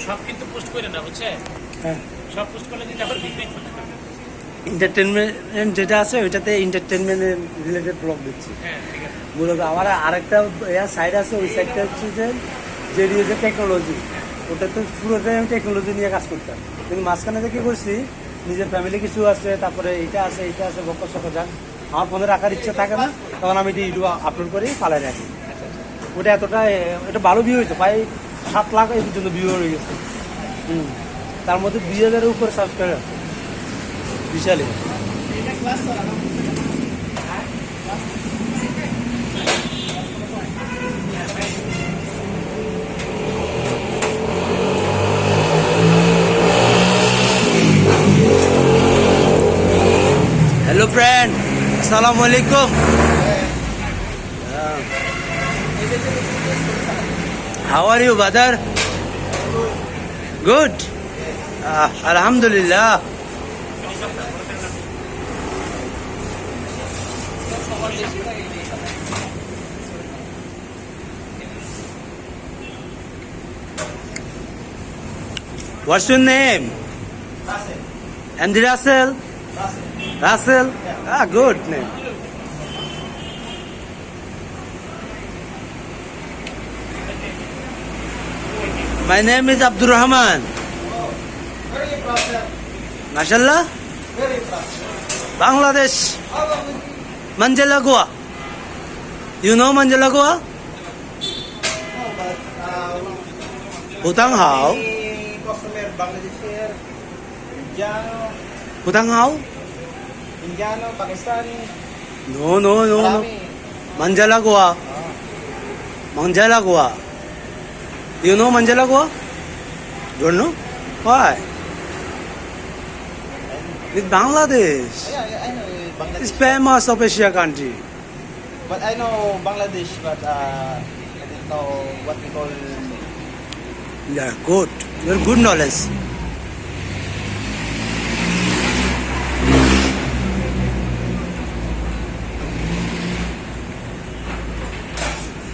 সব কিন্তু পোস্ট করে না, বুঝছে? হ্যাঁ, সব পোস্ট করলে কিন্তু আবার বিক্রি করতে হবে। এন্টারটেনমেন্ট যেটা আছে ওইটাতে এন্টারটেনমেন্টের রিলেটেড ব্লগ দিচ্ছি। হ্যাঁ, ঠিক আছে। মূলত আমার আরেকটা সাইড আছে, ওই সাইডটা হচ্ছে যে যে টেকনোলজি, ওটা তো পুরোটাই আমি টেকনোলজি নিয়ে কাজ করতাম। কিন্তু মাঝখানে যে কি করছি, নিজের ফ্যামিলি কিছু আছে, তারপরে এইটা আছে বকর সকর যান, আমার ফোনে রাখার ইচ্ছা থাকে না, তখন আমি ইউটিউব আপলোড করে ফালাই রাখি। ওটা এটা ভালো ভিউ হয়েছে, প্রায় 7 লাখ এই পর্যন্ত ভিউ হয়ে গেছে। তার মধ্যে 2000-এর উপরে সাবস্ক্রাইবার আছে, বিশালই। Hello friend, Assalamu alaikum. How are you, brother? Good. Alhamdulillah. What's your name? Russell. Andy Russell? Russell? Ah, good name. My name is Abdul Rahman. Where are you from, sir? Mashallah? Where are you from? Bangladesh. How about with Manjala Goa. You know Manjala Goa? no, but Hutang Hao. any customer Bangladesh here, Indiano, Hutang Hao? Indiano, Pakistani, No. Marami. Manjala Goa. Manjala Goa. You know Manjala Goa? Don't know? Why? It's Bangladesh. Yeah, I know Bangladesh. It's famous of Asia country. But I know Bangladesh, but I didn't know what we call. Yeah, good. You're good knowledge.